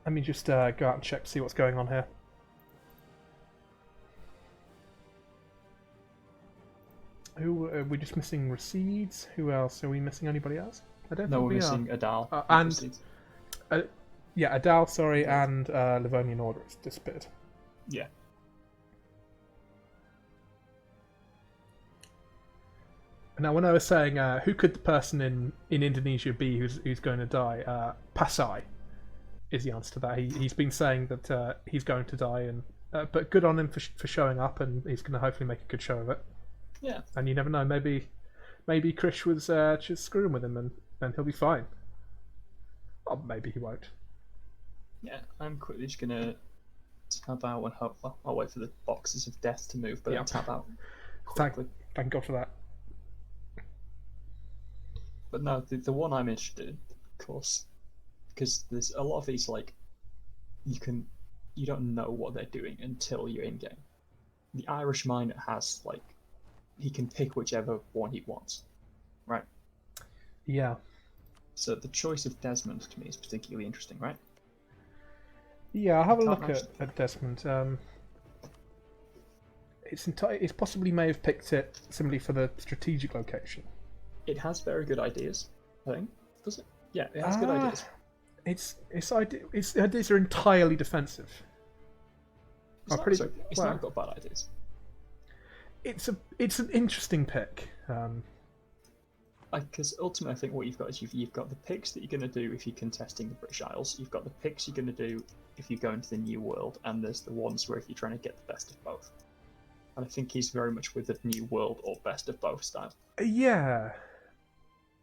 Let me just go out and check to see what's going on here. Who are we just missing? Rassids? Who else? Are we missing anybody else? I don't No, think we're we missing Adal. yeah, Adal, sorry, and Livonian Order has disappeared. Yeah. Now, when I was saying who could the person in Indonesia be who's going to die, Pasai is the answer to that. He's been saying that he's going to die, and but good on him for showing up, and he's going to hopefully make a good show of it. Yeah. And you never know, maybe Krish was just screwing with him, and he'll be fine. Or maybe he won't. Yeah, I'm quickly just gonna tab out and hope. Well, I'll wait for the boxes of death to move, but then tab out quickly. Thank God for that. But no, the one I'm interested in, of course, because there's a lot of these like you don't know what they're doing until you're in game. The Irish miner has like he can pick whichever one he wants, right? Yeah. So the choice of Desmond to me is particularly interesting, right? Yeah, I'll have a look at Desmond. It's possibly may have picked it simply for the strategic location. It has very good ideas, I think. Does it? Yeah, it has good ideas. Its ideas are entirely defensive. It's not got bad ideas. It's an interesting pick. Because ultimately, I think what you've got is you've got the picks that you're going to do if you're contesting the British Isles. You've got the picks you're going to do if you go into the New World, and there's the ones where if you're trying to get the best of both. And I think he's very much with the New World or best of both style. Yeah.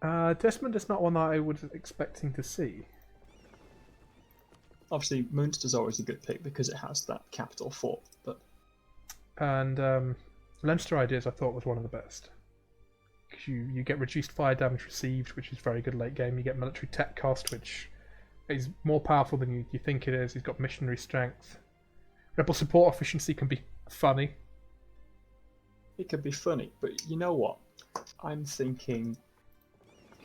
Desmond is not one that I was expecting to see. Obviously, Munster's always a good pick because it has that capital fort. And Leinster Ideas I thought was one of the best. Because you get reduced fire damage received, which is very good late game. You get military tech cost, which is more powerful than you think it is. He's got missionary strength. Rebel support efficiency can be funny. It could be funny, but you know what? I'm thinking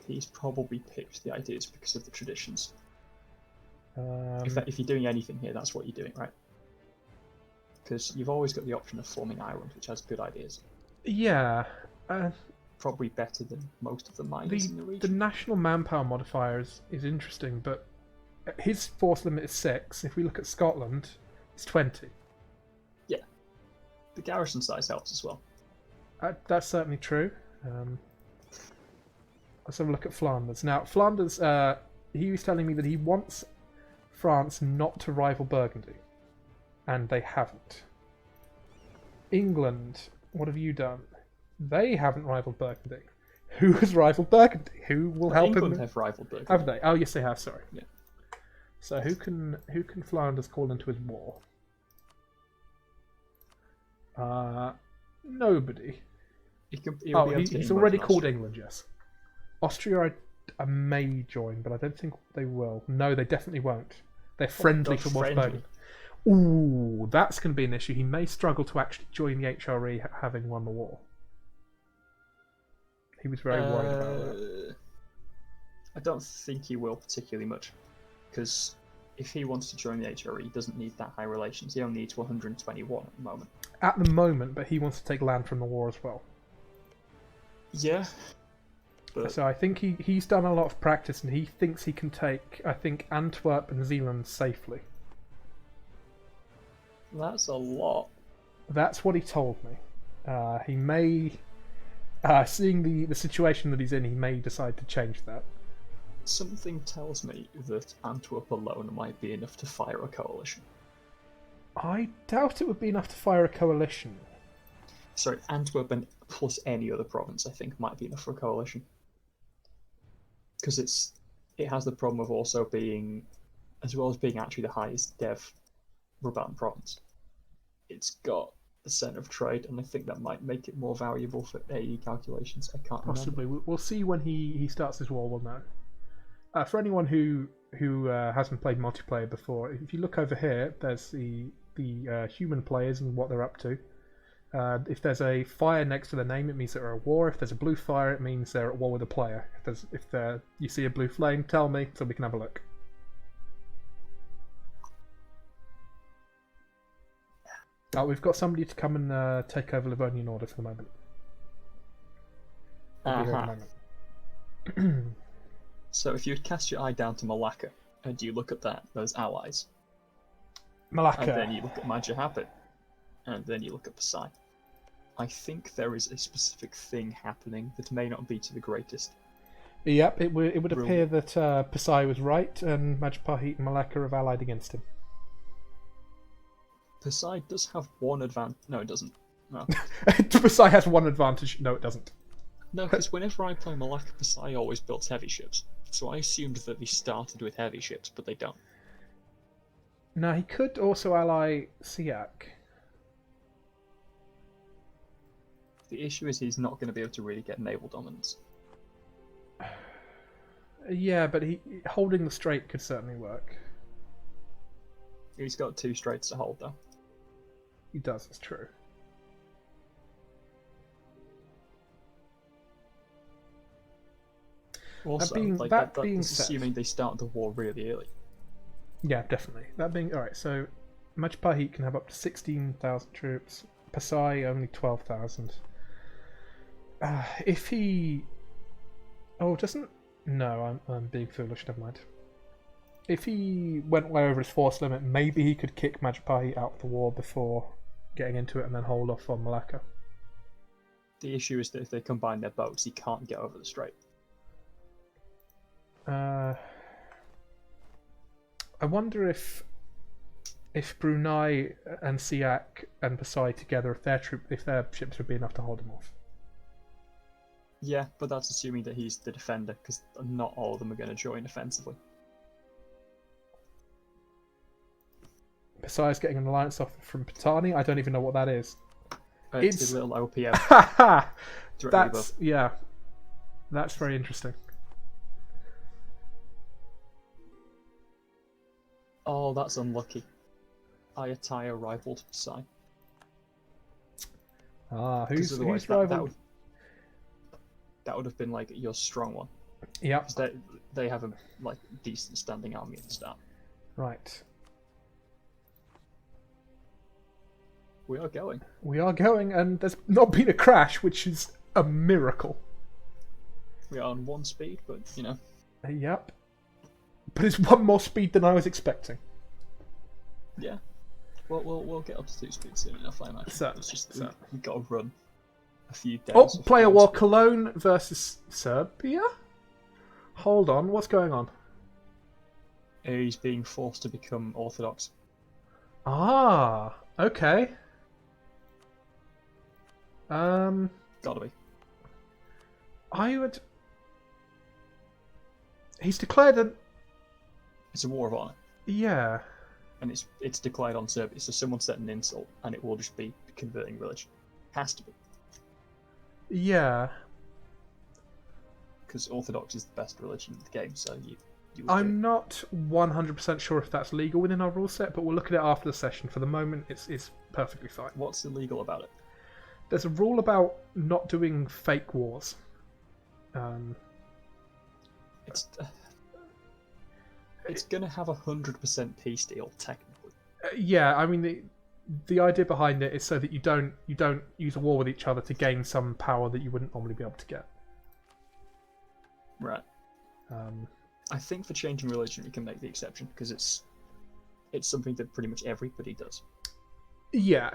he's probably picked the ideas because of the traditions. If you're doing anything here, that's what you're doing, right? Because you've always got the option of forming Ireland, which has good ideas. Yeah. Probably better than most of the miners in the region. The national manpower modifier is interesting, but his force limit is 6. If we look at Scotland, it's 20. Yeah. The garrison size helps as well. That's certainly true. Let's have a look at Flanders. Now, Flanders, he was telling me that he wants France not to rival Burgundy, and they haven't. England, what have you done? They haven't rivaled Burgundy. Who has rivaled Burgundy? Who will help England him? have rivaled Burgundy. Have they? Oh, yes, they have. Sorry. Yeah. So who can Flanders call into his war? Nobody. He's already called England. Yes. Austria, I may join, but I don't think they will. No, they definitely won't. They're friendly towards Burgundy. Ooh, that's going to be an issue. He may struggle to actually join the HRE having won the war. He was very worried about that. I don't think he will particularly much, because if he wants to join the HRE, he doesn't need that high relations. He only needs 121 at the moment. At the moment, but he wants to take land from the war as well. Yeah. But... So I think he's done a lot of practice, and he thinks he can take, I think, Antwerp and Zeeland safely. That's a lot. That's what he told me. He may, seeing the situation that he's in, he may decide to change that. Something tells me that Antwerp alone might be enough to fire a coalition. I doubt it would be enough to fire a coalition. Sorry, Antwerp and plus any other province, I think, might be enough for a coalition. Because it has the problem of also being, as well as being actually the highest dev Brabant province, it's got a centre of trade, and I think that might make it more valuable for AE calculations. I can't Possibly. remember. We'll see when he starts his war, we'll know. For anyone who hasn't played multiplayer before, if you look over here, there's the human players and what they're up to. If there's a fire next to the name, it means they're at war. If there's a blue fire, it means they're at war with a player. If you see a blue flame, tell me so we can have a look. Oh, we've got somebody to come and take over Livonian Order for the moment. I'll be here in a moment. So if you cast your eye down to Malacca, and you look at those allies, Malacca. and then you look at Majapahit, and then you look at Pasai, I think there is a specific thing happening that may not be to the greatest. Yep, it would appear that Pasai was right, and Majapahit and Malacca have allied against him. Pasai does have one advantage. No, it doesn't. No, Pasai has one advantage. No, it doesn't. no, because whenever I play Malacca, Pasai always builds heavy ships. So I assumed that they started with heavy ships, but they don't. No, he could also ally Siak. The issue is he's not going to be able to really get naval dominance. Yeah, but holding the strait could certainly work. He's got 2 straits to hold, though. He does, it's true. Also, that's assuming they start the war really early. Yeah, definitely. That being alright, so Majapahit can have up to 16,000 troops. Pasai only 12,000. If he... Oh, doesn't... No, I'm being foolish, never mind. If he went way over his force limit, maybe he could kick Majapahit out of the war before getting into it and then hold off on Malacca. The issue is that if they combine their boats, he can't get over the strait. I wonder if Brunei and Siak and Pasai together, if their ships would be enough to hold him off. Yeah, but that's assuming that he's the defender, because not all of them are going to join offensively. Pasai's getting an alliance offer from Brittany. I don't even know what that is. It's a little OPM. Yeah, that's very interesting. Oh, that's unlucky. Ayataya rivaled Pasai. Who's rival? That would have been like your strong one. Yeah. Because they have a decent standing army at the start. Right. We are going. We are going, and there's not been a crash, which is a miracle. We are on 1 speed, but you know. Yep. But it's 1 more speed than I was expecting. Yeah. Well, we'll get up to 2 speeds soon enough, I imagine. It's just we've got to run a few days. Oh, player war Cologne versus Serbia? Hold on, what's going on? He's being forced to become Orthodox. Ah, okay. Gotta be. I would... He's declared an... It's a war of honour. Yeah. And it's declared on Serbia, so someone set an insult, and it will just be converting religion. Has to be. Yeah. Because Orthodox is the best religion in the game, so you I'm not 100% sure if that's legal within our rule set, but we'll look at it after the session. For the moment, it's perfectly fine. What's illegal about it? There's a rule about not doing fake wars. It's gonna have 100% peace deal technically. Yeah, I mean the idea behind it is so that you don't use a war with each other to gain some power that you wouldn't normally be able to get. Right. I think for changing religion we can make the exception because it's something that pretty much everybody does. Yeah,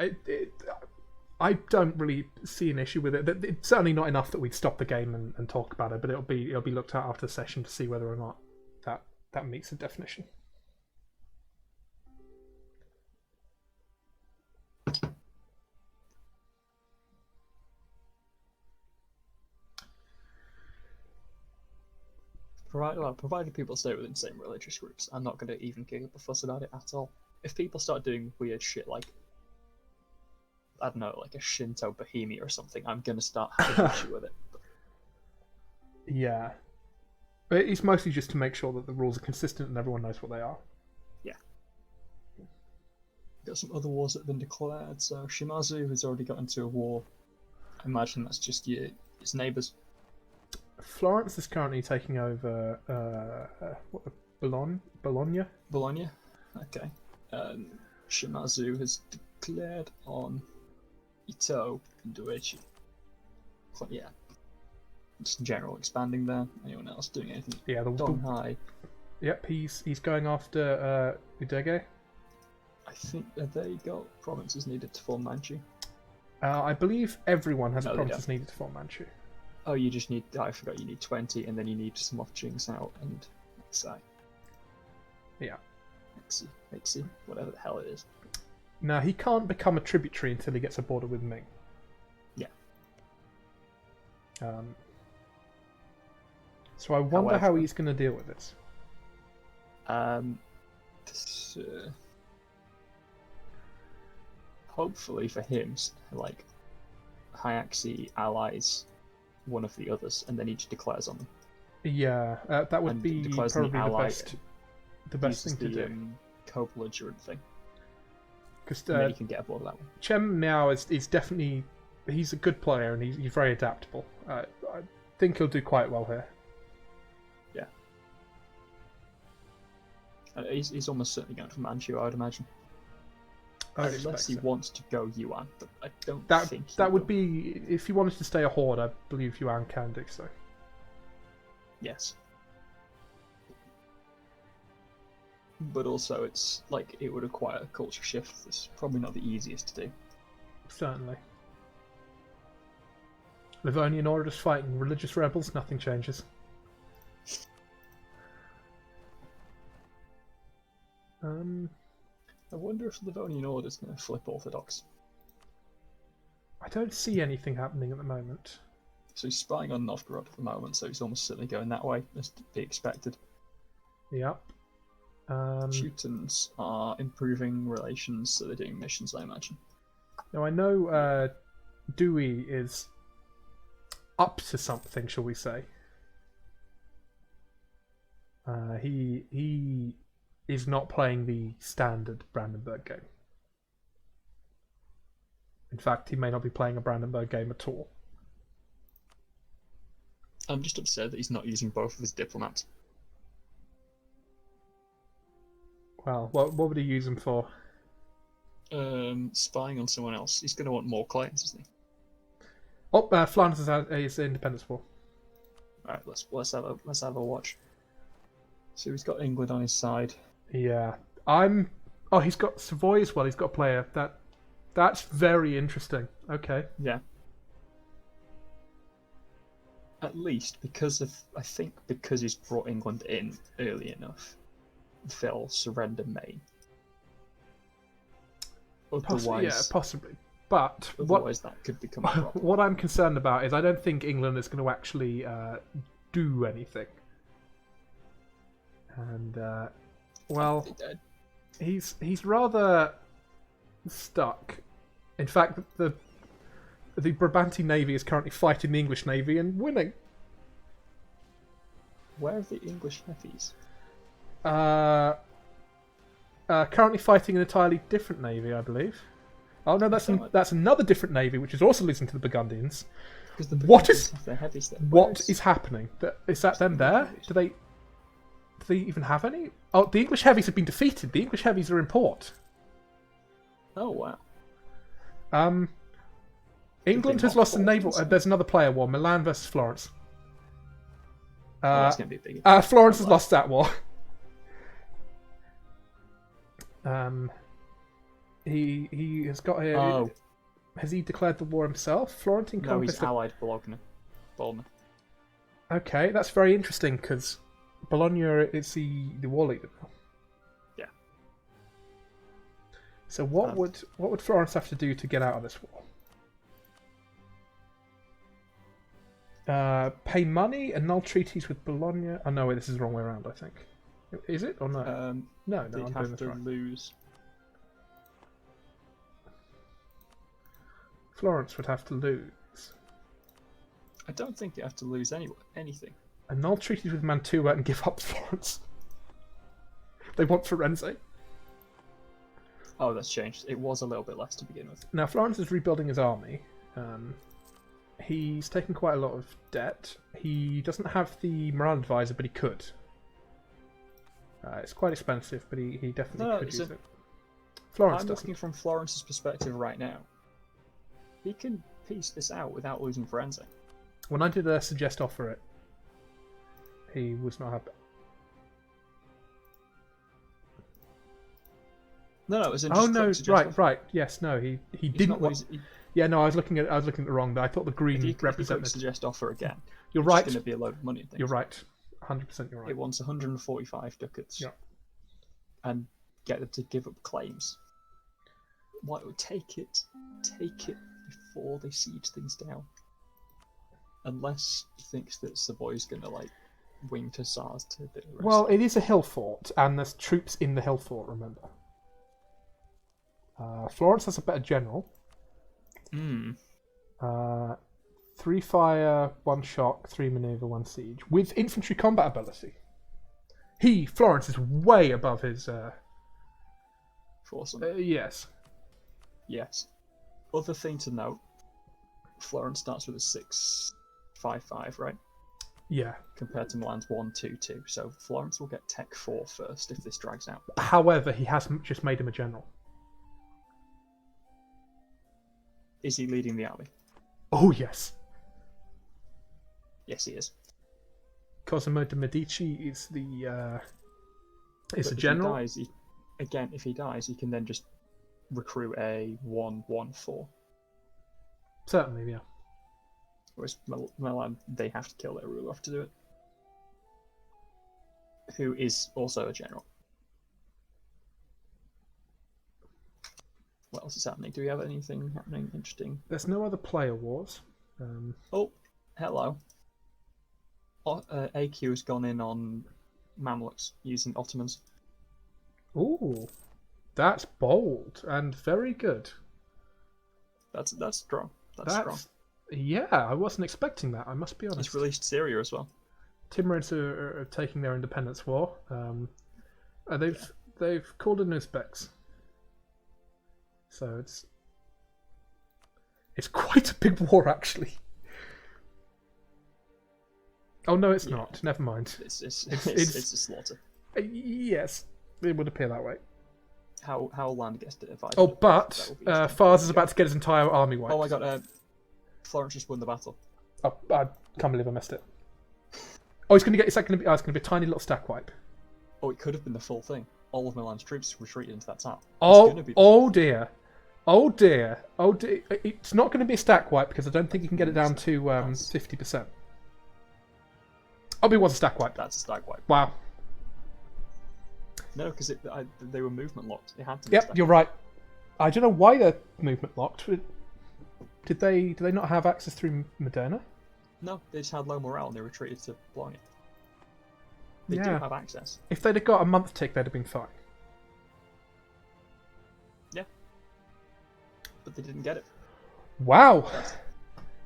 I don't really see an issue with it. It's certainly not enough that we'd stop the game and talk about it, but it'll be looked at after the session to see whether or not that meets the definition. Provided people stay within the same religious groups, I'm not going to even kick up a fuss about it at all. If people start doing weird shit like, I don't know, like a Shinto Bohemia or something, I'm going to start having an issue with it. Yeah. It's mostly just to make sure that the rules are consistent and everyone knows what they are. Yeah. Got some other wars that have been declared, so Shimazu has already got into a war. I imagine that's just its neighbours. Florence is currently taking over Bologna? Bologna? Okay. Shimazu has declared on Ito and Duechi. Yeah. Just in general expanding there. Anyone else doing anything? Yeah, Donghai. Yep, he's going after Udege. I think that they got provinces needed to form Manchu. I believe everyone has provinces needed to form Manchu. Oh, you just need... I forgot you need 20, and then you need some off Jingsao and Pasai. Yeah. Mixi, whatever the hell it is. Now, he can't become a tributary until he gets a border with Ming. Yeah. So I wonder how he's going to deal with this. Hopefully for him, like, Hyaxi allies one of the others, and then he just declares on them. Yeah, that would be probably the best thing to do. Co-belligerent thing. Because you can get aboard that one. Chem now is definitely... He's a good player, and he's very adaptable. I think he'll do quite well here. Yeah. He's almost certainly going for Manchu, I would imagine. Unless he wants to go Yuan, but I don't think that would be... If he wanted to stay a horde, I believe Yuan can do so. Yes. But also, it's like it would require a culture shift. It's probably not the easiest to do. Certainly. Livonian Order is fighting religious rebels, nothing changes. I wonder if Livonian Order is going to flip Orthodox. I don't see anything happening at the moment. So he's spying on Novgorod at the moment, so he's almost certainly going that way, as to be expected. Yep. Teutons are improving relations, so they're doing missions, I imagine. Now I know Dewey is up to something, shall we say. He is not playing the standard Brandenburg game. In fact, he may not be playing a Brandenburg game at all. I'm just upset that he's not using both of his diplomats. Well, what would he use them for? Spying on someone else. He's going to want more claims, isn't he? Oh, Florence is independence war. Alright, let's have a watch. So he's got England on his side. Yeah, Oh, he's got Savoy as well. He's got a player that's very interesting. Okay. Yeah. At least because he's brought England in early enough, they'll surrender Maine. Otherwise, possibly. But otherwise that could become a problem. What I'm concerned about is I don't think England is going to actually do anything. And he's rather stuck. In fact, the Brabanti Navy is currently fighting the English Navy and winning. Where are the English navies? Currently fighting an entirely different navy, I believe. Oh no, that's another different navy, which is also losing to the Burgundians. What is happening? Is that them there? Do they even have any? Oh, the English heavies have been defeated. The English heavies are in port. Oh wow. England has lost a naval. There's another player war: Milan versus Florence. That's going to be big. Florence has lost that war. He has got here. Oh. Has he declared the war himself? Florentine conquest. No, he's allied Bologna. Okay, that's very interesting because Bologna is the war leader. Yeah. So what would Florence have to do to get out of this war? Pay money, annul treaties with Bologna. Oh no, wait, this is the wrong way around. I think. Is it or no? No, they'd I'm have to lose. Florence would have to lose. I don't think you have to lose anything. Annul treaties with Mantua and give up Florence. They want Firenze. Oh, that's changed. It was a little bit less to begin with. Now, Florence is rebuilding his army. He's taken quite a lot of debt. He doesn't have the morale advisor, but he could. It's quite expensive, but he definitely could use it. Florence I'm doesn't. looking from Florence's perspective right now. He can piece this out without losing Firenze. When I did suggest offer it, he was not happy. No, it was in Oh just no! click suggest offer. Right. Yes. No. He He's didn't not want. losing- Yeah. No. I was looking at the wrong. I thought the green If you click represented. suggest offer again, You're it's right. going to be a load of money and things. You're right. 100%. You're right. It wants 145 ducats. Yeah. And get them to give up claims. Why take it before they siege things down. Unless he thinks that Savoy's going to like wing to SARS to the rest. Well, it is a hill fort, and there's troops in the hill fort. Remember, Florence has a better general. 3 fire, 1 shock, 3 maneuver, 1 siege, with infantry combat ability. Florence, is way above his. Force. Yes. Yes. Other thing to note: Florence starts with a 655, right? Yeah. Compared to Milan's 122. So Florence will get Tech 4 first if this drags out. However, he has just made him a general. Is he leading the army? Oh yes. Yes, he is. Cosimo de' Medici is the general. If he dies, he can then just recruit a 114. Certainly, yeah. Whereas Milan, they have to kill their ruler off to do it. Who is also a general. What else is happening? Do we have anything happening interesting? There's no other player wars. Oh, hello. AQ has gone in on Mamluks using Ottomans. Ooh, that's bold and very good. That's strong. That's strong. Yeah, I wasn't expecting that. I must be honest. It's released Syria as well. Timurids are taking their independence war. They've called in Uzbeks, so it's quite a big war actually. Oh no, it's not. Never mind. It's a slaughter. Yes, it would appear that way. How land gets divided. Oh, but Fars is about to get his entire army wiped. Oh my god, Florence just won the battle. Oh, I can't believe I missed it. Oh, it's going to get. It's going to be. Oh, it's going to be a tiny little stack wipe. Oh, it could have been the full thing. All of Milan's troops retreated into that town. Oh dear. Oh dear. Oh dear. It's not going to be a stack wipe because I don't think you can get it down to 50%. Oh, it was a stack wipe. That's a stack wipe. Wow. No, because they were movement locked. It had to be. Yep, you're right. I don't know why they're movement locked. Did they not have access through Moderna? No, they just had low morale and they retreated to Bologna. They do have access. If they'd have got a month tick, they'd have been fine. Yeah. But they didn't get it. Wow.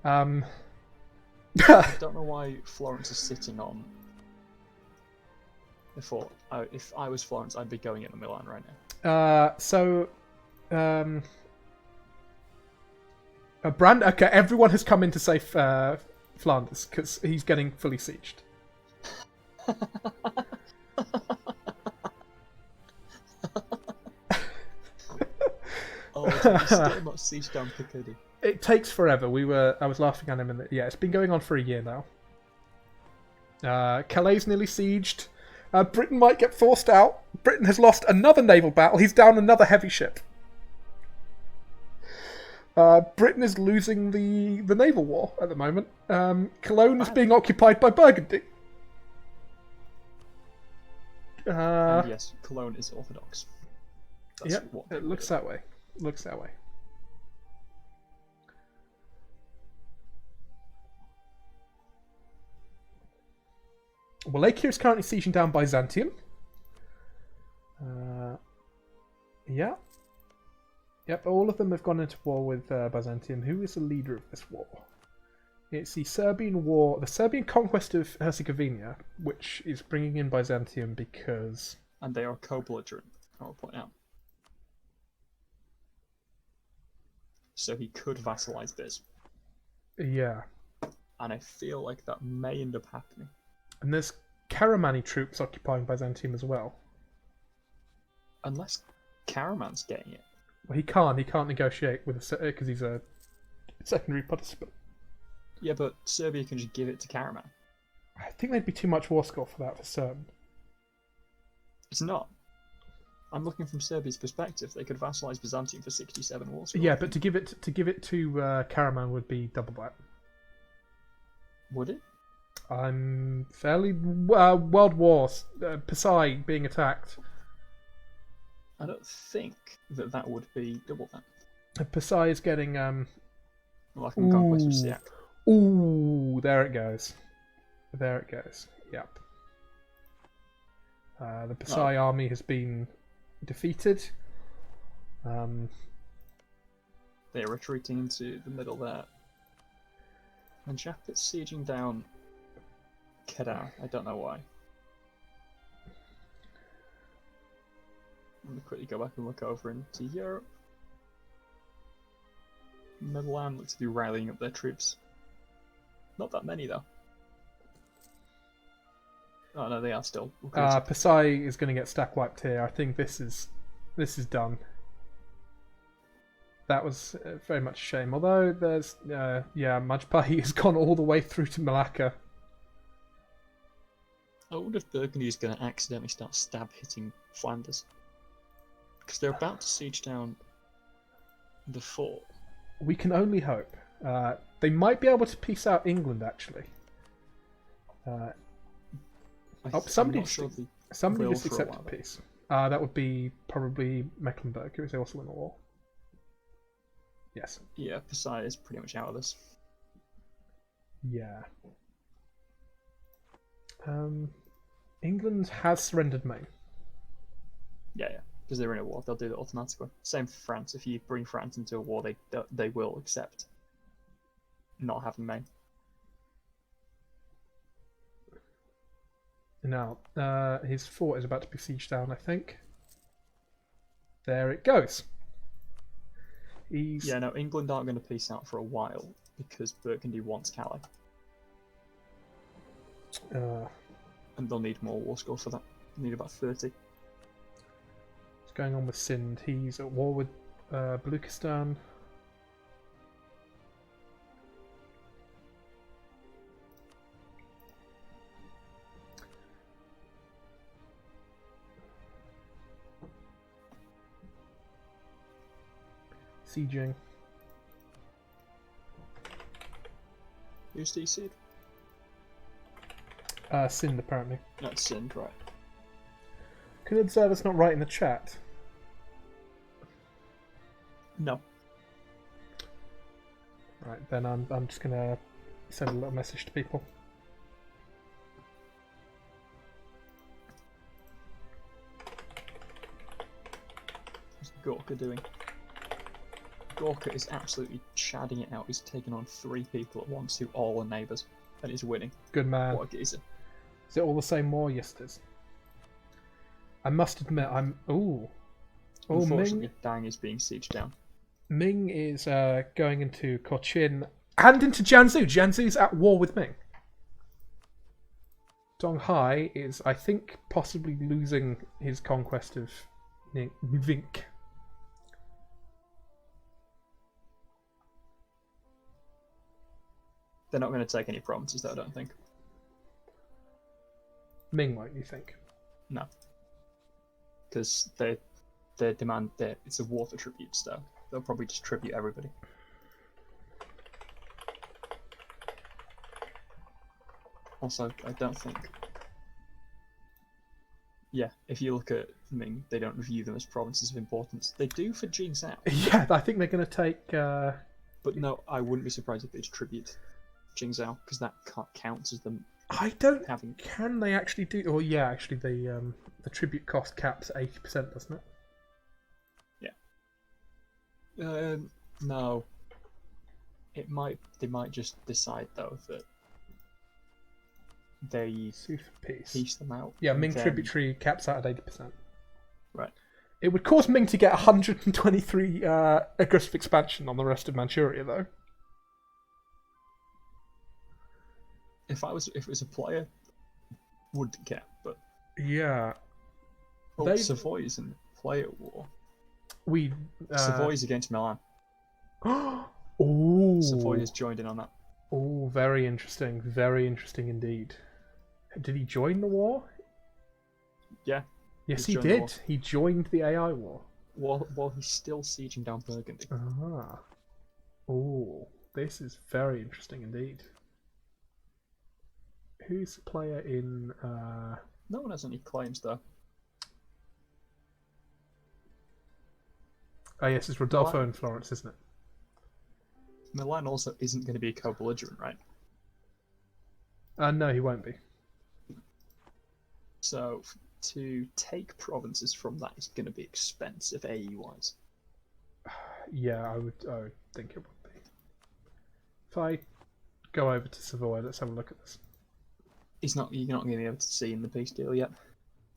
I don't know why Florence is sitting on. If I was Florence, I'd be going into Milan right now. Okay, everyone has come in to save Flanders because he's getting fully sieged. Oh, he's still not sieged down Picardy. It takes forever. I was laughing at him, it's been going on for a year now. Calais is nearly sieged. Britain might get forced out. Britain has lost another naval battle. He's down another heavy ship. Britain is losing the naval war at the moment. Cologne is being occupied by Burgundy. And yes, Cologne is Orthodox. Yeah, it looks that way. Looks that way. Wallachia is currently sieging down Byzantium. Yeah. Yep, all of them have gone into war with Byzantium. Who is the leader of this war? It's the Serbian war, the Serbian conquest of Herzegovina, which is bringing in Byzantium because... And they are co-belligerent, I will point out. So he could vassalize this. Yeah. And I feel like that may end up happening. And there's Karamani troops occupying Byzantium as well. Unless Karaman's getting it. Well, he can't. He can't negotiate with because he's a secondary participant. Yeah, but Serbia can just give it to Karaman. I think there'd be too much war score for that for certain. It's not. I'm looking from Serbia's perspective. They could vassalize Byzantium for 67 war score. Yeah, but to give it to Karaman would be double that. Would it? I'm fairly World Wars, Pasai being attacked. I don't think that would be double that. Pasai is getting Like in Conquest of Siak. Ooh, there it goes. There it goes. Yep. The Pasai army has been defeated. They're retreating into the middle there. And Japet's sieging down Kedar. I don't know why. Let me quickly go back and look over into Europe. Milan looks to be rallying up their troops. Not that many though. Oh no, they are still. Pasai is going to get stack wiped here. I think this is done. That was very much a shame. Although there's Majapahit has gone all the way through to Malacca. I wonder if Burgundy is going to accidentally start stab hitting Flanders, because they're about to siege down the fort. We can only hope. They might be able to peace out England actually. Somebody just accepted peace. That would be probably Mecklenburg, who is also in the war. Yes. Yeah, Pasai is pretty much out of this. Yeah. England has surrendered Maine. Yeah, because they're in a war. They'll do that automatically. Same for France. If you bring France into a war, they will accept not having Maine. Now, his fort is about to be sieged down, I think. There it goes. Yeah, no, England aren't going to peace out for a while because Burgundy wants Calais. And they'll need more war score for that. They'll need about 30. What's going on with Sindh? He's at war with Baluchistan. Sieging. Who's DC'd? Sindh, apparently. That's Sindh, right. Can an observer's not write in the chat? No. Right, then I'm just gonna send a little message to people. What's Gorkha doing? Gorkha is absolutely shadding it out. He's taken on 3 people at once who all are neighbours, and he's winning. Good man. What a geezer. Is it all the same war, yes it is? I must admit, Unfortunately, Dang is being sieged down. Ming is going into Cochin and into Jiangsu. Jiangsu's at war with Ming. Donghai is, I think, possibly losing his conquest of Vink. They're not going to take any provinces, though, I don't think. Ming won't, you think? No. Because their demand, it's a war for tributes, though. They'll probably just tribute everybody. Also, I don't think... Yeah, if you look at Ming, they don't view them as provinces of importance. They do for Jingzhou. Yeah, I think they're going to take... But no, I wouldn't be surprised if they tribute Jingzhou, because that counts as them. I don't... Can they actually do... Oh, yeah, actually, the tribute cost caps 80%, doesn't it? Yeah. No. They might just decide, though, that they piece them out. Yeah, Ming tributary caps out at 80%. Right. It would cause Ming to get 123 aggressive expansion on the rest of Manchuria, though. If it was a player, wouldn't care, but yeah, Savoy is in player war. We. Savoy's against Milan. Oh. Savoy has joined in on that. Oh, very interesting. Very interesting indeed. Did he join the war? Yeah. Yes, he did. He joined the AI war. While he's still sieging down Burgundy. Ah. Oh, this is very interesting indeed. Who's the player in... No one has any claims, though. Oh, yes, it's Rodolfo and Florence, isn't it? Milan also isn't going to be a co-belligerent, right? No, he won't be. So, to take provinces from that is going to be expensive, AE-wise. Yeah, I would think it would be. If I go over to Savoy, let's have a look at this. You're not going to be able to see in the peace deal yet,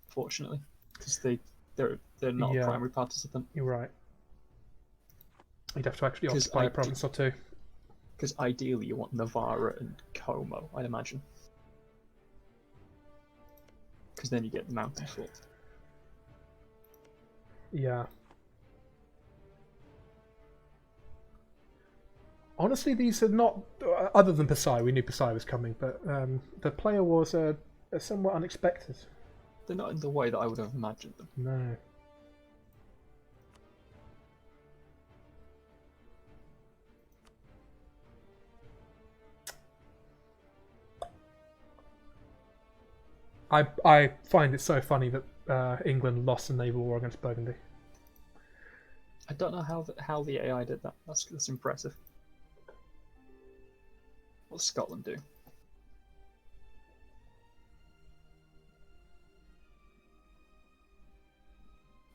fortunately, because they're not a primary participant. You're right. You'd have to actually occupy a province or two. Because ideally you want Navarra and Como, I'd imagine. Because then you get the mountain fort. Yeah. Honestly, these are not... Other than Pasai, we knew Pasai was coming, but the player wars are somewhat unexpected. They're not in the way that I would have imagined them. No. I find it so funny that England lost a naval war against Burgundy. I don't know how the AI did that. That's impressive. What's Scotland do?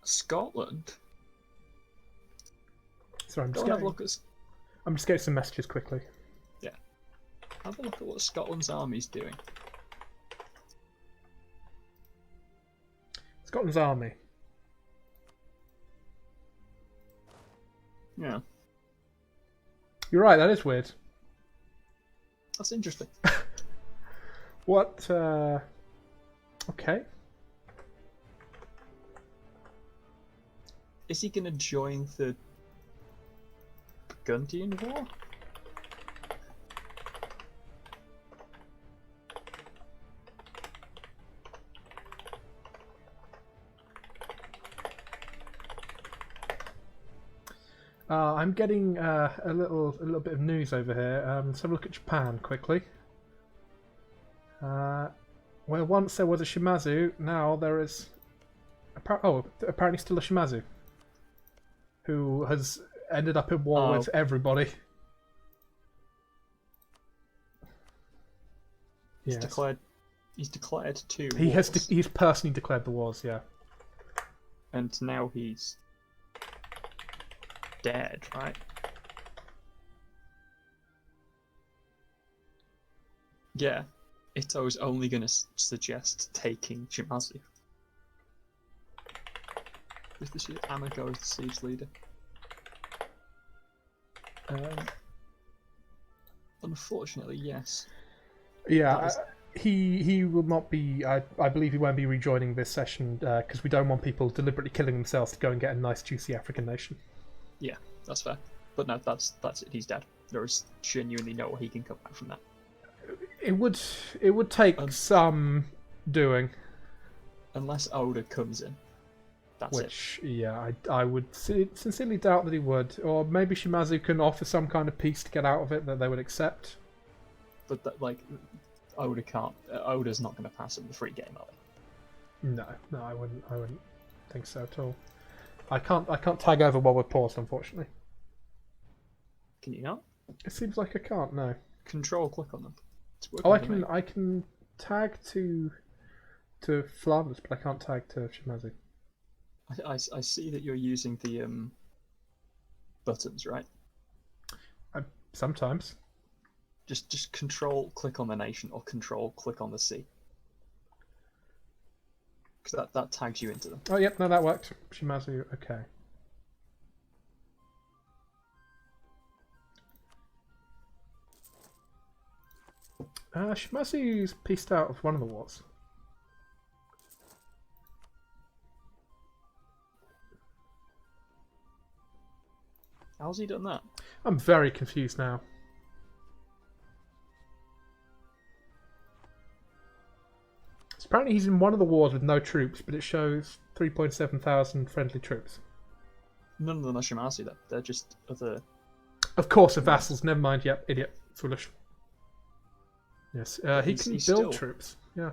Scotland? Sorry, I'm just getting some messages quickly. Yeah. Have a look at what Scotland's army's doing. Scotland's army. Yeah. You're right, that is weird. That's interesting. What, okay. Is he going to join the Burgundian War? I'm getting a little bit of news over here. Let's have a look at Japan quickly. Well, once there was a Shimazu, now there is... apparently still a Shimazu. Who has ended up in war with everybody. He's declared 2 wars. He's personally declared the wars, yeah. And now he's dead, right? Yeah. Ito's only going to suggest taking Shimazu. Is this Amago as the siege leader? Unfortunately, yes. Yeah, he will not be... I believe he won't be rejoining this session because we don't want people deliberately killing themselves to go and get a nice juicy African nation. Yeah, that's fair. But no, that's it. He's dead. There is genuinely no way he can come back from that. It would take some doing. Unless Oda comes in. That's Which, yeah, I would sincerely doubt that he would. Or maybe Shimazu can offer some kind of peace to get out of it that they would accept. But Oda can't. Oda's not going to pass him the free game, are they? No, I wouldn't think so at all. I can't tag over while we're paused, unfortunately. Can you not? It seems like I can't. No. Control click on them. Oh, I can tag to Flanders, but I can't tag to Shimazu. I see that you're using the buttons, right? Sometimes. Just control click on the nation or control click on the sea. Because that tags you into them. Oh, yep, no, that worked. Shimazu, okay. Shimazu's pieced out of one of the wars. How's he done that? I'm very confused now. So apparently he's in one of the wars with no troops, but it shows 3,700 friendly troops. None of them are Shimazu, though. They're just other... Of course, the vassals. Never mind. Yep, idiot. Foolish. Yes, he can build still... troops. Yeah.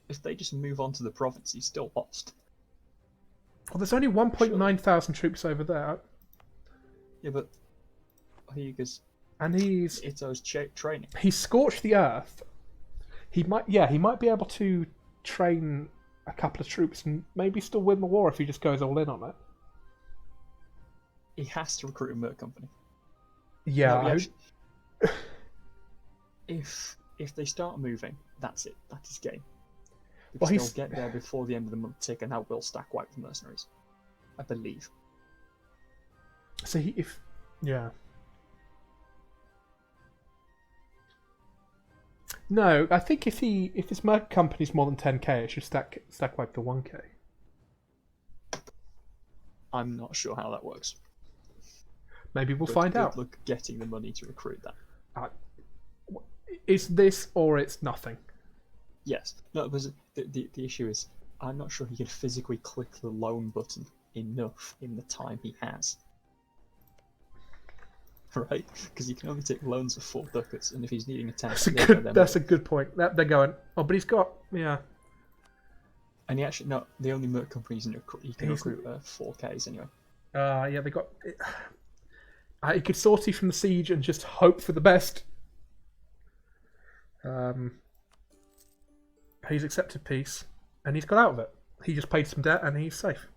If they just move on to the province, he's still lost. Well, there's only 1,900 troops over there. Yeah, but and he's Ito's training. He's scorched the earth. He might be able to train a couple of troops and maybe still win the war if he just goes all in on it. He has to recruit a merc company. Yeah. No, if they start moving, that's it. That is game. Because they'll get there before the end of the month tick, and that will stack wipe the mercenaries, I believe. So No, I think if his merc company's more than 10k, it should stack wipe the 1k. I'm not sure how that works. Maybe we'll find out. Look, getting the money to recruit that. It's this or it's nothing. Yes. No, but the issue is, I'm not sure he can physically click the loan button enough in the time he has. Right? Because you can only take loans of 4 ducats, and if he's needing a 10, that's a good point. They're going. Oh, but he's got And he actually the only merc companies he can recruit 4Ks anyway. Yeah, they got. He could sortie from the siege and just hope for the best. He's accepted peace, and he's got out of it. He just paid some debt, and he's safe.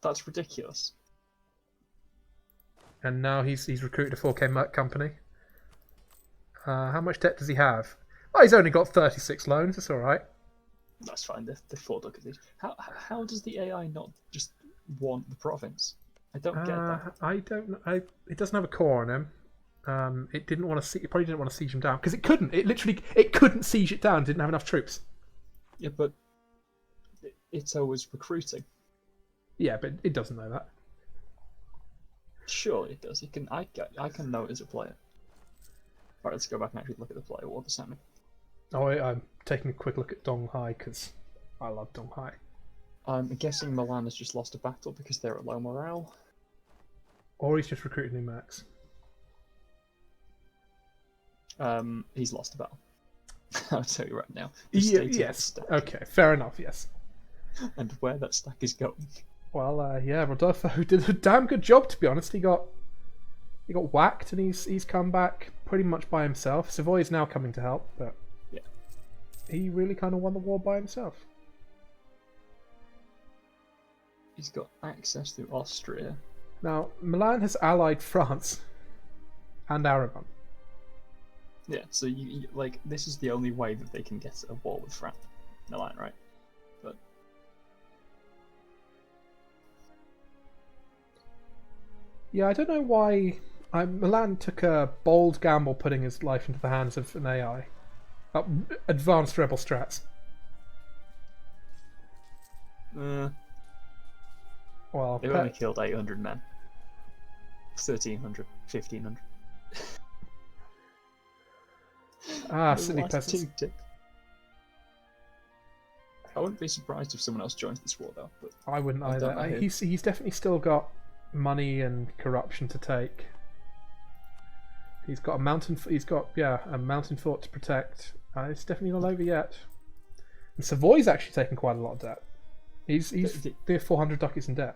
That's ridiculous. And now he's recruited a 4K merc company. How much debt does he have? Oh, he's only got 36 loans. That's all right. That's fine. They're 4 ducats. How does the AI not just want the province? I don't get that. I don't know. It doesn't have a core on him. It didn't want to. It probably didn't want to siege him down because it couldn't. It couldn't siege it down. It didn't have enough troops. Yeah, but Ito was recruiting. Yeah, but it doesn't know that. Sure, it does. I can know it as a player. Alright, let's go back and actually look at the player. What does that mean? Oh, I'm taking a quick look at Donghai because I love Donghai. I'm guessing Milan has just lost a battle because they're at low morale. Or he's just recruiting new mercs. He's lost a battle. I'll tell you right now. Yes. Okay, fair enough, yes. And where that stack is going. Well, yeah, Rodolfo did a damn good job, to be honest. He got whacked and he's come back pretty much by himself. Savoy is now coming to help, but yeah, he really kind of won the war by himself. He's got access to Austria. Now, Milan has allied France and Aragon. Yeah, so you this is the only way that they can get a war with France, Milan, right? But yeah, I don't know why Milan took a bold gamble putting his life into the hands of an AI. Advanced rebel strats. Well, they've only killed 800 men. 1,300, 1,500. Silly peasants. I wouldn't be surprised if someone else joins this war, though. But I wouldn't either. He's definitely still got money and corruption to take. He's got a mountain. He's got a mountain fort to protect. It's definitely not over yet. And Savoy's actually taken quite a lot of debt. He's near 400 ducats in debt.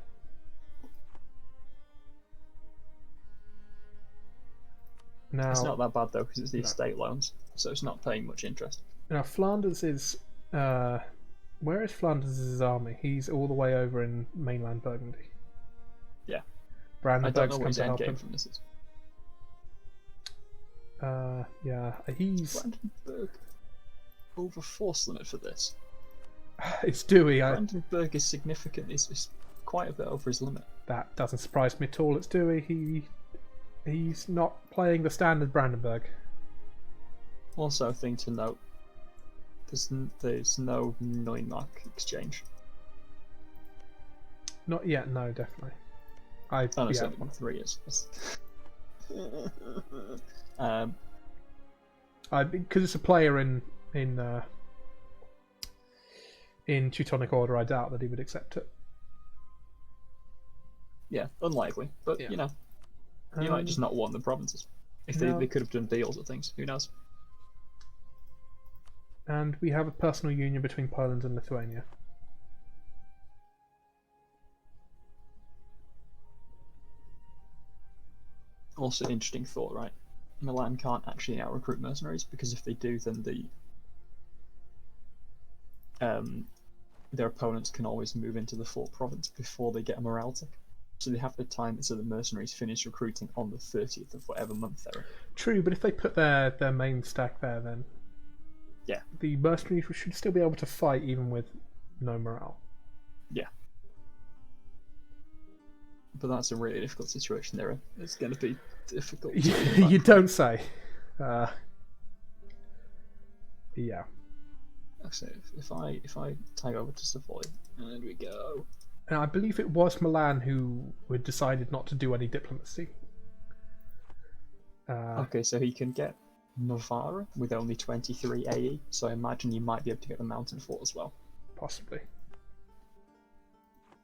Now, it's not that bad though, because it's the estate loans, so it's not paying much interest. Now Flanders is where is Flanders' army? He's all the way over in mainland Burgundy. Yeah, Brandenburg's I don't know what his end game from this is. He's Brandenburg over force limit for this. It's Dewey. Brandenburg is significant. It's quite a bit over his limit. That doesn't surprise me at all. It's Dewey. He's not playing the standard Brandenburg. Also, a thing to note: there's no Neumark exchange. Not yet. No, definitely. Oh, no, yeah. certainly 3 years. Because it's a player in Teutonic Order, I doubt that he would accept it. Yeah, unlikely. But, Yeah. you know, he might just not want the provinces. If they could have done deals or things, who knows? And we have a personal union between Poland and Lithuania. Also, interesting thought, right? Milan can't actually now recruit mercenaries, because if they do, then their opponents can always move into the fort province before they get a morale tick. So they have to time it so the mercenaries finish recruiting on the 30th of whatever month they're in. True, but if they put their main stack there, then yeah, the mercenaries should still be able to fight even with no morale. Yeah. But that's a really difficult situation they're in. It's going to be difficult. You don't say. Yeah. So if I tag over to Savoy, and we go. And I believe it was Milan who had decided not to do any diplomacy. Okay, so he can get Novara with only 23 AE, so I imagine you might be able to get the mountain fort as well. Possibly.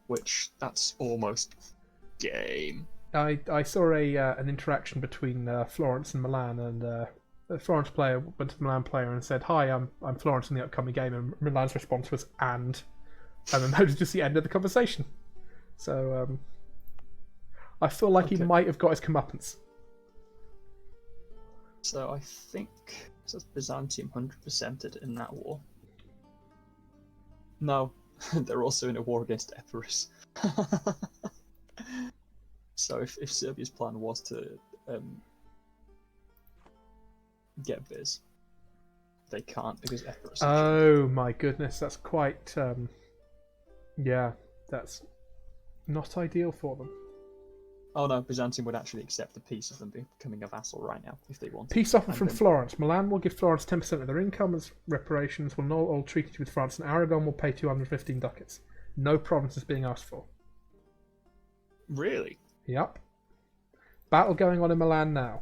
Which, that's almost game. I saw an interaction between Florence and Milan, and the Florence player went to the Milan player and said, "Hi, I'm Florence in the upcoming game," and Milan's response was "and then that was just the end of the conversation. So I feel like he might have got his comeuppance. So I think says Byzantium 100%ed in that war. No, they're also in a war against Epirus. So if Serbia's plan was to get Biz, they can't because Epirus. Oh my goodness, that's quite. Yeah, that's not ideal for them. Oh no, Byzantium would actually accept the peace of them becoming a vassal right now if they want. Peace offer from Florence. Milan will give Florence 10% of their income as reparations, will null all treaties with France, and Aragon will pay 215 ducats. No province is being asked for. Really? Yep. Battle going on in Milan now.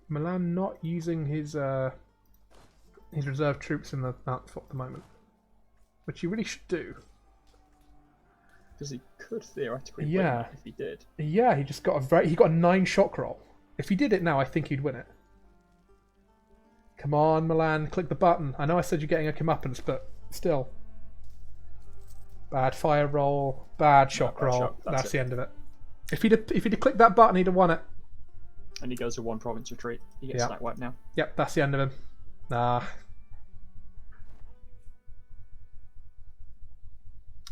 Milan not using his reserve troops in the mountain fort at the moment, which he really should do. Because he could theoretically win if he did. Yeah, he just got a 9 shock roll. If he did it now, I think he'd win it. Come on, Milan, click the button. I know I said you're getting a comeuppance, but still. Bad fire roll, bad shock roll. That's the end of it. If he'd have clicked that button, he'd have won it. And he goes to 1 province retreat. He gets stack wiped now. Yep, that's the end of him. Nah.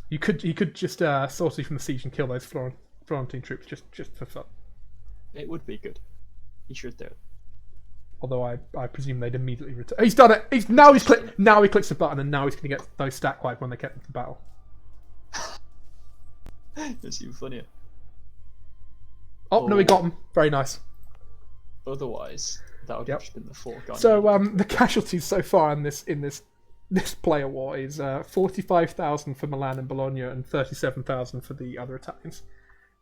You could just sortie from the siege and kill those Florentine troops just for fun. It would be good. He should do it. Although I presume they'd immediately return. He's done it. Now he clicks the button, and now he's going to get those stack wiped when they get into battle. It's even funnier. Oh no, he got him. Very nice. Otherwise, that would have just been the foregone. So the casualties so far in this player war is 45,000 for Milan and Bologna and 37,000 for the other Italians,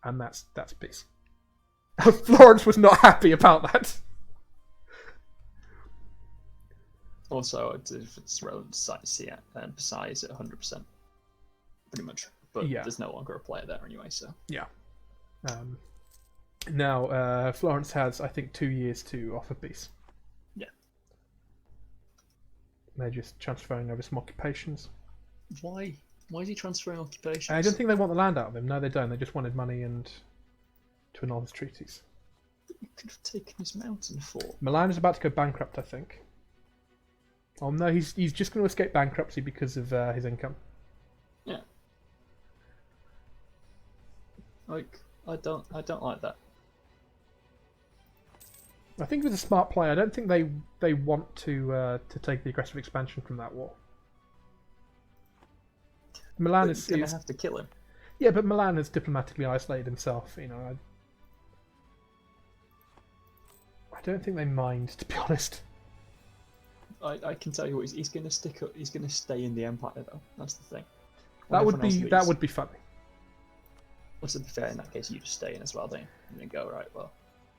and that's peace. Florence was not happy about that. Also, if it's relevant to see it, and Pasai is at 100%, pretty much. But there's no longer a player there anyway, so yeah. Now Florence has, I think, 2 years to offer peace. Yeah. They're just transferring over some occupations. Why? Why is he transferring occupations? I don't think they want the land out of him. No, they don't. They just wanted money and to annul his treaties. But you could have taken his mountain fort. Milan is about to go bankrupt, I think. Oh no, he's just going to escape bankruptcy because of his income. Yeah. Like, I don't like that. I think he was a smart player. I don't think they want to take the aggressive expansion from that war. Milan is going to have to kill him. Yeah, but Milan has diplomatically isolated himself. You know, I don't think they mind, to be honest. I can tell you what, he's going to stick up. He's going to stay in the empire, though. That's the thing. That would be funny. Well, to be fair, in that case, you just stay in as well, don't you? And then go, right, well,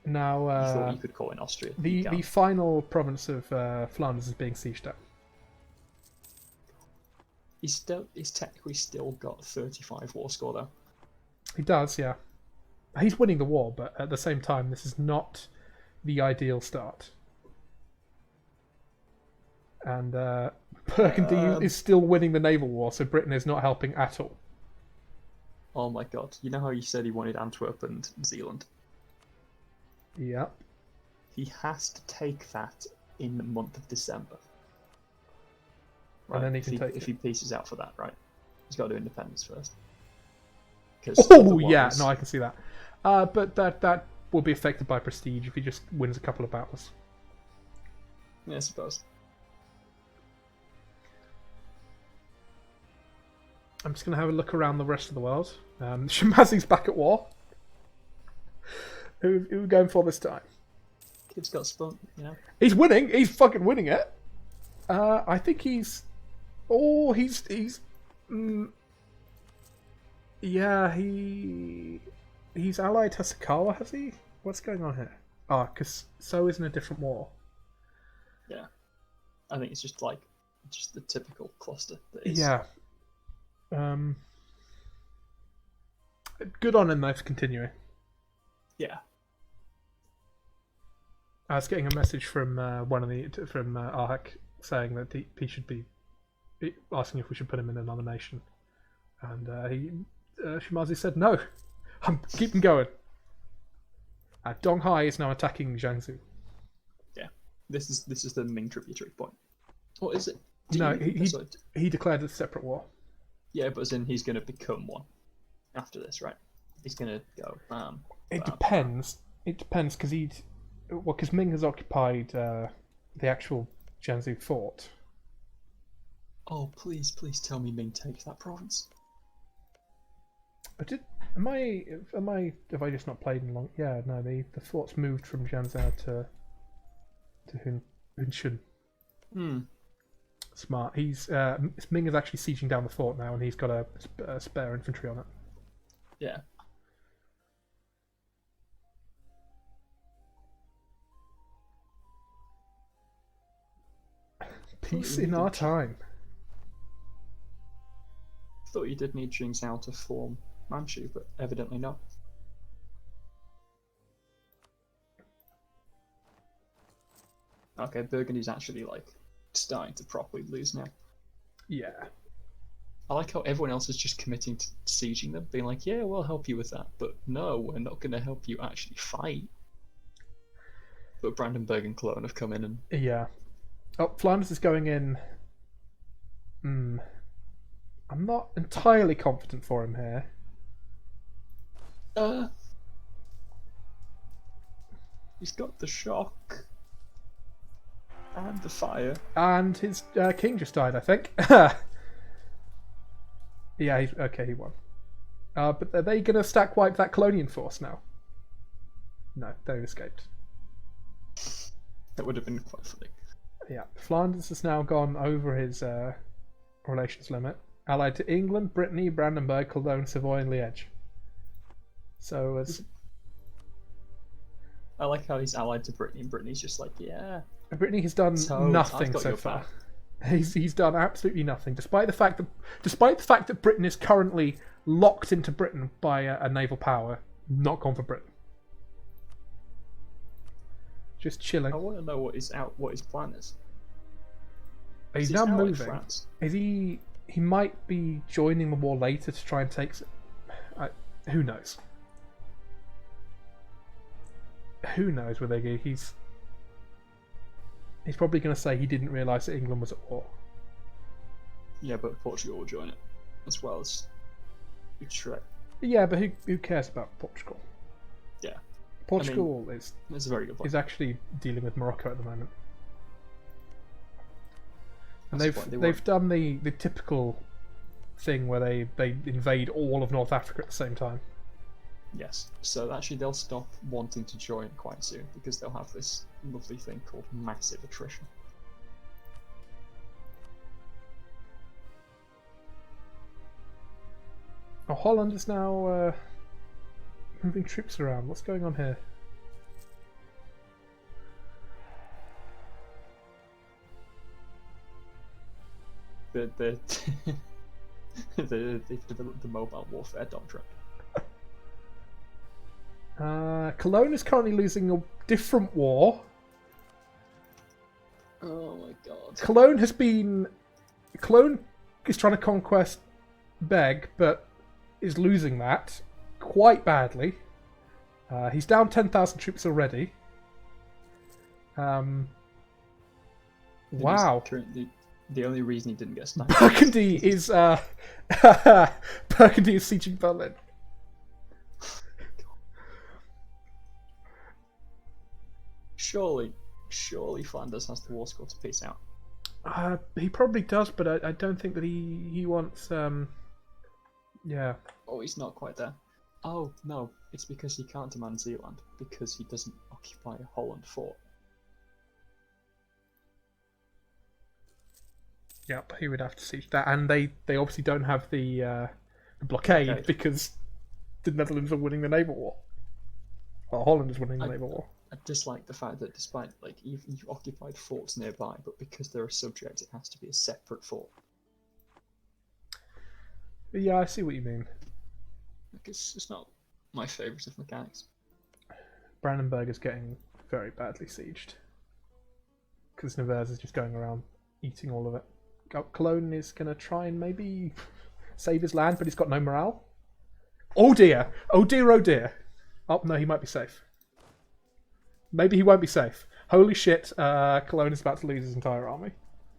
Now, you thought you could call in Austria. the final province of Flanders is being sieged up. He's technically still got 35 war score, though. He does, yeah. He's winning the war, but at the same time, this is not the ideal start. And Burgundy is still winning the naval war, so Britain is not helping at all. Oh my god. You know how you said he wanted Antwerp and Zealand? Yep. He has to take that in the month of December. Right? And then he can take if he pieces out for that, right? He's got to do independence first. Oh, yeah. No, I can see that. But that will be affected by prestige if he just wins a couple of battles. Yeah, I suppose. I'm just going to have a look around the rest of the world. Shimazu's back at war. Who are we going for this time? Kid's got spunk, you know. He's winning. He's fucking winning it. I think he's... Oh, he's... Yeah, he's allied Hasakawa, has he? What's going on here? Ah, because So is in a different war. Yeah. I think it's just the typical cluster that is. Yeah. Good on him though for continuing. Yeah. I was getting a message from from Arhak saying that he should be asking if we should put him in a nomination, and Shimazu said no. I'm keeping going. Donghai is now attacking Jiangsu. Yeah, this is the Ming tributary point. What is it? No, he declared a separate war. Yeah, but as in he's going to become one after this, right? He's going to go bam. It depends. It depends because because Ming has occupied the actual Jiangsu fort. Oh, please tell me Ming takes that province. Have I just not played in long? Yeah, no, the fort's moved from Jiangsu to Hunshun. Smart. Ming is actually sieging down the fort now, and he's got a spare infantry on it. Yeah. Peace in our time. Thought you did need Jingzhou to form Manchu, but evidently not. Okay, Burgundy's actually starting to properly lose now. Yeah. I like how everyone else is just committing to sieging them, being like, yeah, we'll help you with that, but no, we're not going to help you actually fight. But Brandenburg and Cologne have come in and... Yeah. Oh, Flanders is going in... I'm not entirely confident for him here. He's got the shock. And the fire. And his king just died, I think. Yeah, he won. But are they going to stack wipe that Colonian force now? No, they've escaped. That would have been quite funny. Yeah, Flanders has now gone over his relations limit. Allied to England, Brittany, Brandenburg, Cologne, Savoy and Liege. So as... I like how he's allied to Brittany, and Brittany's just like, yeah. Brittany has done nothing so far. He's done absolutely nothing, despite the fact that Britain is currently locked into Britain by a naval power. Not gone for Britain. Just chilling. I want to know what his plan is. He's now moving. Is he? He might be joining the war later to try and take. Who knows? Who knows where they go? He's probably going to say he didn't realise that England was at war. Yeah, but Portugal will join it, as well as Utrecht. Yeah, but who cares about Portugal? Yeah. Portugal that's a very good point. is actually dealing with Morocco at the moment. And they've done the typical thing where they invade all of North Africa at the same time. Yes, so actually they'll stop wanting to join quite soon because they'll have this lovely thing called massive attrition. Oh, Holland is now moving troops around. What's going on here? The the mobile warfare doctrine. Cologne is currently losing a different war. Oh my god. Cologne is trying to conquest Beg, but is losing that quite badly. He's down 10,000 troops already. Wow. Currently, the only reason he didn't get sniped. Burgundy is Burgundy is sieging Berlin. Surely Flanders has the war score to peace out. He probably does, but I don't think that he wants. Yeah. Oh, he's not quite there. Oh no, it's because he can't demand Zeeland because he doesn't occupy a Holland fort. Yep, he would have to siege that, and they obviously don't have the blockade Okay. because the Netherlands are winning the naval war. Well, Holland is winning the naval war. I dislike the fact that despite you've occupied forts nearby, but because they're a subject, it has to be a separate fort. But yeah, I see what you mean. It's not my favourite of mechanics. Brandenburg is getting very badly sieged because Nevers is just going around eating all of it. Cologne is going to try and maybe save his land, but he's got no morale. Oh dear! Oh dear! Oh dear! Oh no, he might be safe. Maybe he won't be safe. Holy shit! Cologne is about to lose his entire army.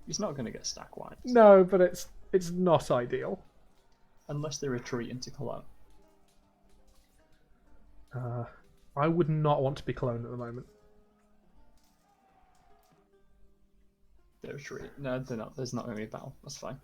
He's not going to get stack wiped. No, but it's not ideal. Unless they retreat into Cologne. I would not want to be Cologne at the moment. They retreat. No, they're not. There's not going to be a battle. That's fine.